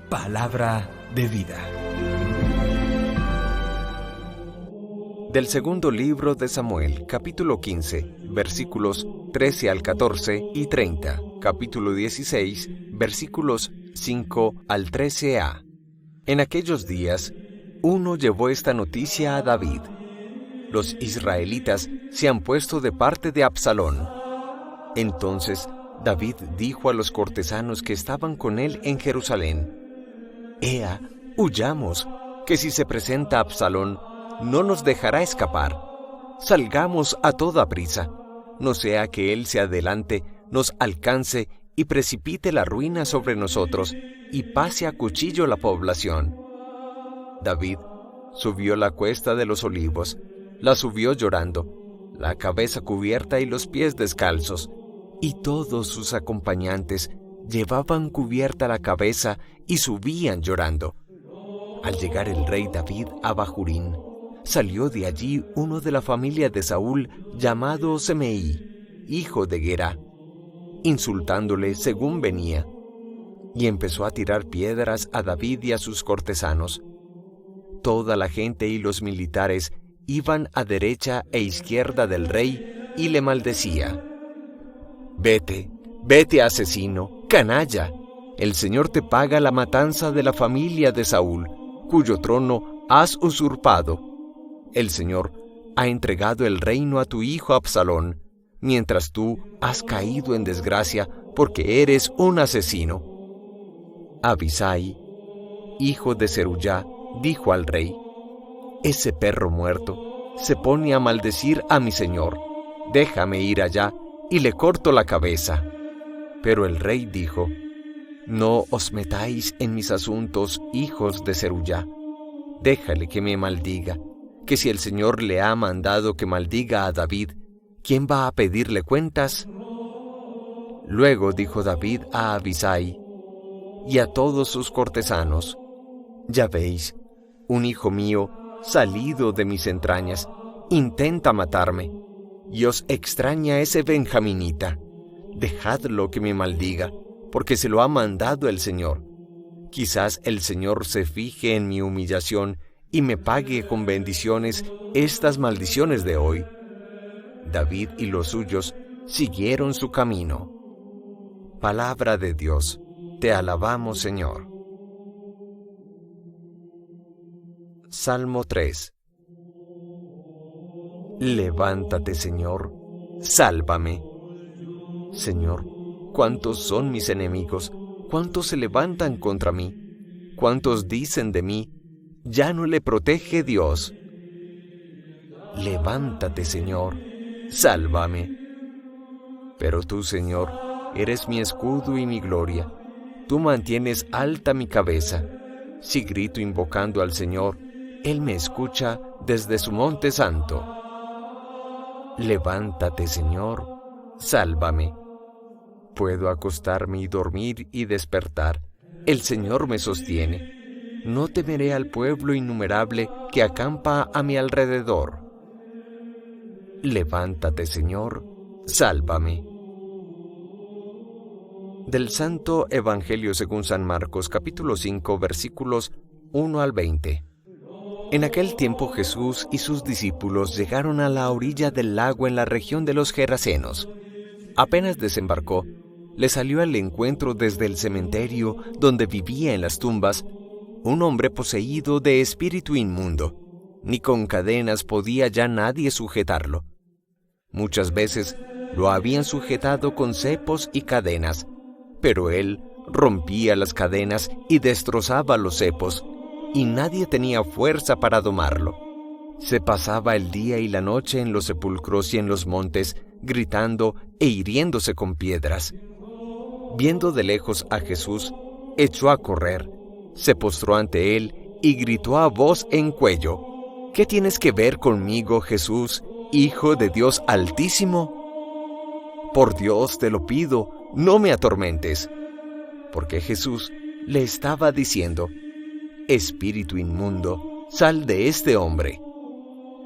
Palabra de vida. Del segundo libro de Samuel, capítulo 15, versículos 13 al 14 y 30, capítulo 16, versículos 5 al 13a. En aquellos días, uno llevó esta noticia a David: los israelitas se han puesto de parte de Absalón. Entonces David dijo a los cortesanos que estaban con él en Jerusalén: Ea, huyamos, que si se presenta Absalón, no nos dejará escapar. Salgamos a toda prisa, no sea que él se adelante, nos alcance y precipite la ruina sobre nosotros y pase a cuchillo la población. David subió la cuesta de los Olivos, la subió llorando, la cabeza cubierta y los pies descalzos, y todos sus acompañantes llevaban cubierta la cabeza y subían llorando. Al llegar el rey David a Bahurín, salió de allí uno de la familia de Saúl llamado Semeí, hijo de Gera, insultándole según venía, y empezó a tirar piedras a David y a sus cortesanos. Toda la gente y los militares iban a derecha e izquierda del rey y le maldecía: Vete, vete, asesino, canalla. El Señor te paga la matanza de la familia de Saúl, cuyo trono has usurpado. El Señor ha entregado el reino a tu hijo Absalón, mientras tú has caído en desgracia porque eres un asesino. Abisai, hijo de Zeruyá, dijo al rey: Ese perro muerto se pone a maldecir a mi señor. Déjame ir allá y le corto la cabeza. Pero el rey dijo: No os metáis en mis asuntos, hijos de Zeruyá. Déjale que me maldiga, que si el Señor le ha mandado que maldiga a David, ¿quién va a pedirle cuentas? Luego dijo David a Abisai y a todos sus cortesanos: Ya veis, un hijo mío, salido de mis entrañas, intenta matarme, y os extraña ese benjaminita. Dejadlo que me maldiga, porque se lo ha mandado el Señor. Quizás el Señor se fije en mi humillación y me pague con bendiciones estas maldiciones de hoy. David y los suyos siguieron su camino. Palabra de Dios, te alabamos, Señor. Salmo 3. Levántate, Señor, sálvame. Señor, ¿cuántos son mis enemigos? ¿Cuántos se levantan contra mí? ¿Cuántos dicen de mí: ya no le protege Dios? Levántate, Señor, sálvame. Pero tú, Señor, eres mi escudo y mi gloria. Tú mantienes alta mi cabeza. Si grito invocando al Señor, Él me escucha desde su monte santo. Levántate, Señor, sálvame. Puedo acostarme y dormir y despertar. El Señor me sostiene. No temeré al pueblo innumerable que acampa a mi alrededor. Levántate, Señor, sálvame. Del Santo Evangelio según San Marcos, capítulo 5, versículos 1 al 20. En aquel tiempo Jesús y sus discípulos llegaron a la orilla del lago en la región de los Gerasenos. Apenas desembarcó, le salió al encuentro desde el cementerio donde vivía en las tumbas un hombre poseído de espíritu inmundo. Ni con cadenas podía ya nadie sujetarlo. Muchas veces lo habían sujetado con cepos y cadenas, pero él rompía las cadenas y destrozaba los cepos, y nadie tenía fuerza para domarlo. Se pasaba el día y la noche en los sepulcros y en los montes, gritando e hiriéndose con piedras. Viendo de lejos a Jesús, echó a correr, se postró ante él y gritó a voz en cuello: ¿Qué tienes que ver conmigo, Jesús, Hijo de Dios Altísimo? Por Dios te lo pido, no me atormentes. Porque Jesús le estaba diciendo: Espíritu inmundo, sal de este hombre.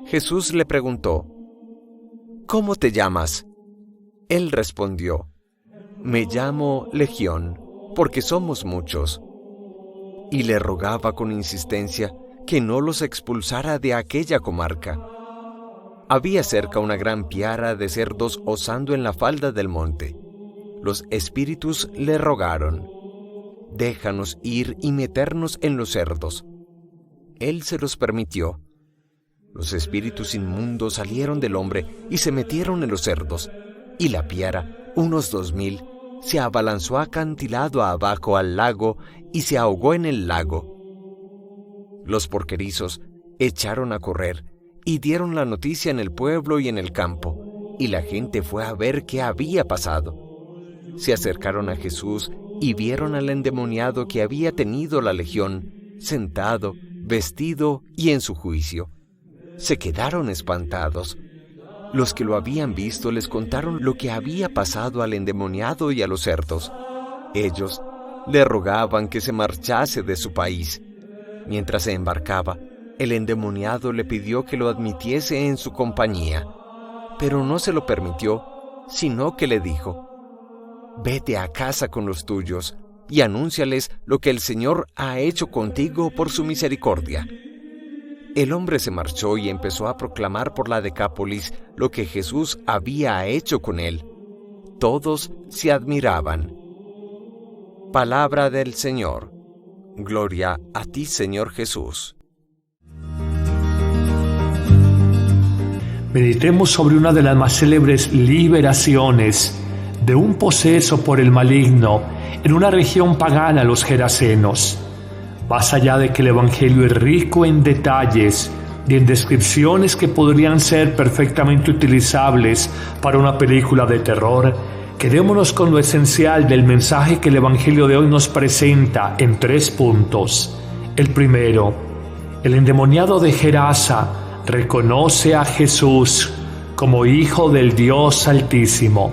Jesús le preguntó: ¿Cómo te llamas? Él respondió: Me llamo Legión, porque somos muchos. y le rogaba con insistencia que no los expulsara de aquella comarca. Había cerca una gran piara de cerdos osando en la falda del monte. Los espíritus le rogaron: «Déjanos ir y meternos en los cerdos». Él se los permitió. Los espíritus inmundos salieron del hombre y se metieron en los cerdos, y la piara, unos 2000, se abalanzó acantilado abajo al lago y se ahogó en el lago. Los porquerizos echaron a correr y dieron la noticia en el pueblo y en el campo, y la gente fue a ver qué había pasado. Se acercaron a Jesús y vieron al endemoniado que había tenido la legión, sentado, vestido y en su juicio. Se quedaron espantados. Los que lo habían visto les contaron lo que había pasado al endemoniado y a los cerdos. Ellos le rogaban que se marchase de su país. Mientras se embarcaba, el endemoniado le pidió que lo admitiese en su compañía, pero no se lo permitió, sino que le dijo: «Vete a casa con los tuyos y anúnciales lo que el Señor ha hecho contigo por su misericordia». El hombre se marchó y empezó a proclamar por la Decápolis lo que Jesús había hecho con él. Todos se admiraban. Palabra del Señor. Gloria a ti, Señor Jesús. Meditemos sobre una de las más célebres liberaciones de un poseso por el maligno en una región pagana, los Gerasenos. Más allá de que el Evangelio es rico en detalles y en descripciones que podrían ser perfectamente utilizables para una película de terror, quedémonos con lo esencial del mensaje que el Evangelio de hoy nos presenta en 3 puntos. El primero: el endemoniado de Gerasa reconoce a Jesús como Hijo del Dios Altísimo.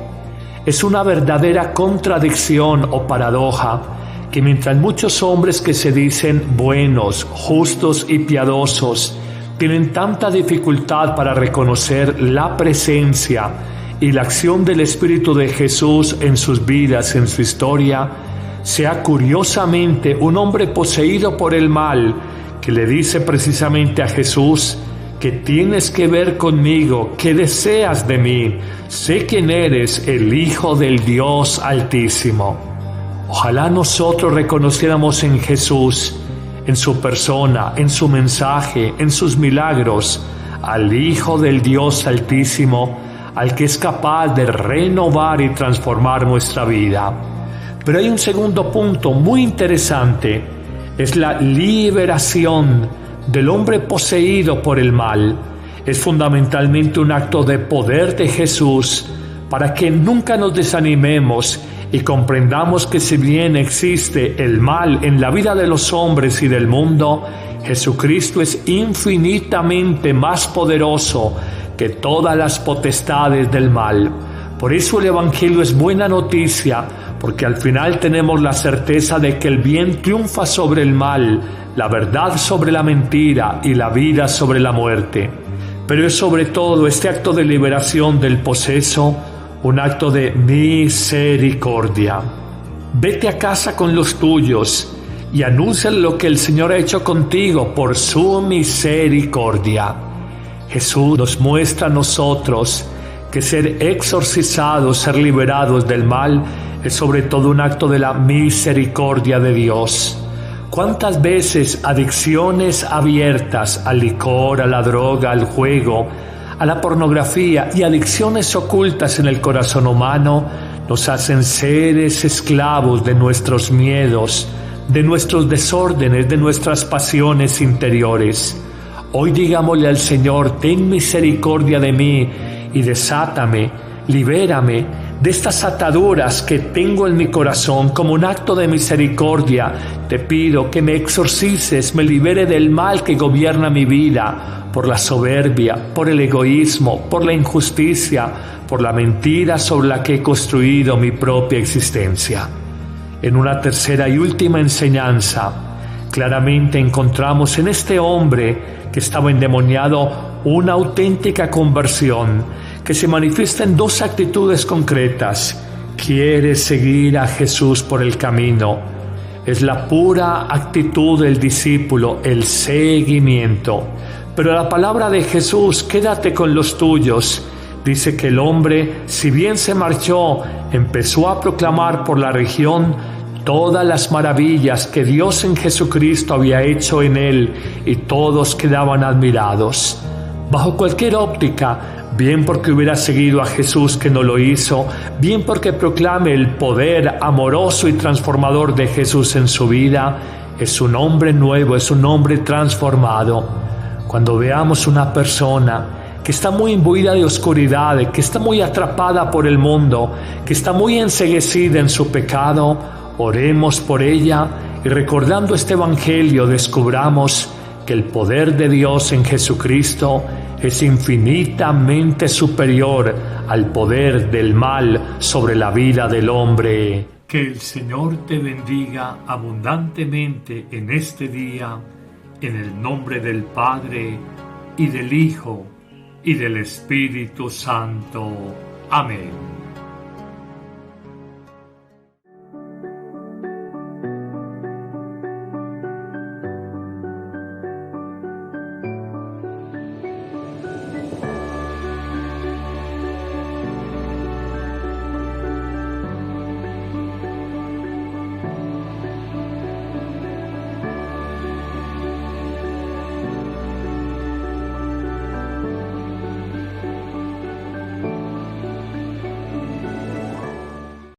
Es una verdadera contradicción o paradoja que mientras muchos hombres que se dicen buenos, justos y piadosos tienen tanta dificultad para reconocer la presencia y la acción del Espíritu de Jesús en sus vidas, en su historia, sea curiosamente un hombre poseído por el mal que le dice precisamente a Jesús: «¿Qué tienes que ver conmigo? ¿Qué deseas de mí? Sé quién eres, el Hijo del Dios Altísimo». Ojalá nosotros reconociéramos en Jesús, en su persona, en su mensaje, en sus milagros, al Hijo del Dios Altísimo, al que es capaz de renovar y transformar nuestra vida. Pero hay un segundo punto muy interesante: es la liberación del hombre poseído por el mal. Es fundamentalmente un acto de poder de Jesús para que nunca nos desanimemos y comprendamos que si bien existe el mal en la vida de los hombres y del mundo, Jesucristo es infinitamente más poderoso que todas las potestades del mal. Por eso el Evangelio es buena noticia, porque al final tenemos la certeza de que el bien triunfa sobre el mal, la verdad sobre la mentira y la vida sobre la muerte. Pero es sobre todo este acto de liberación del poseso un acto de misericordia. Vete a casa con los tuyos y anuncia lo que el Señor ha hecho contigo por su misericordia. Jesús nos muestra a nosotros que ser exorcizados, ser liberados del mal, es sobre todo un acto de la misericordia de Dios. ¿Cuántas veces adicciones abiertas al licor, a la droga, al juego, a la pornografía y adicciones ocultas en el corazón humano nos hacen seres esclavos de nuestros miedos, de nuestros desórdenes, de nuestras pasiones interiores? Hoy digámosle al Señor: ten misericordia de mí y desátame, libérame de estas ataduras que tengo en mi corazón. Como un acto de misericordia te pido que me exorcices, me libere del mal que gobierna mi vida, por la soberbia, por el egoísmo, por la injusticia, por la mentira sobre la que he construido mi propia existencia. En una tercera y última enseñanza, claramente encontramos en este hombre que estaba endemoniado una auténtica conversión que se manifiesta en 2 actitudes concretas. Quiere seguir a Jesús por el camino, Es la pura actitud del discípulo, el seguimiento. Pero la palabra de Jesús, quédate con los tuyos, dice que el hombre, si bien se marchó, empezó a proclamar por la región todas las maravillas que Dios en Jesucristo había hecho en él, y todos quedaban admirados. Bajo cualquier óptica, bien porque hubiera seguido a Jesús que no lo hizo, bien porque proclame el poder amoroso y transformador de Jesús en su vida, es un hombre nuevo, es un hombre transformado. Cuando veamos una persona que está muy imbuida de oscuridad, que está muy atrapada por el mundo, que está muy enceguecida en su pecado, oremos por ella y recordando este Evangelio descubramos que el poder de Dios en Jesucristo es infinitamente superior al poder del mal sobre la vida del hombre. Que el Señor te bendiga abundantemente en este día, en el nombre del Padre, y del Hijo, y del Espíritu Santo. Amén.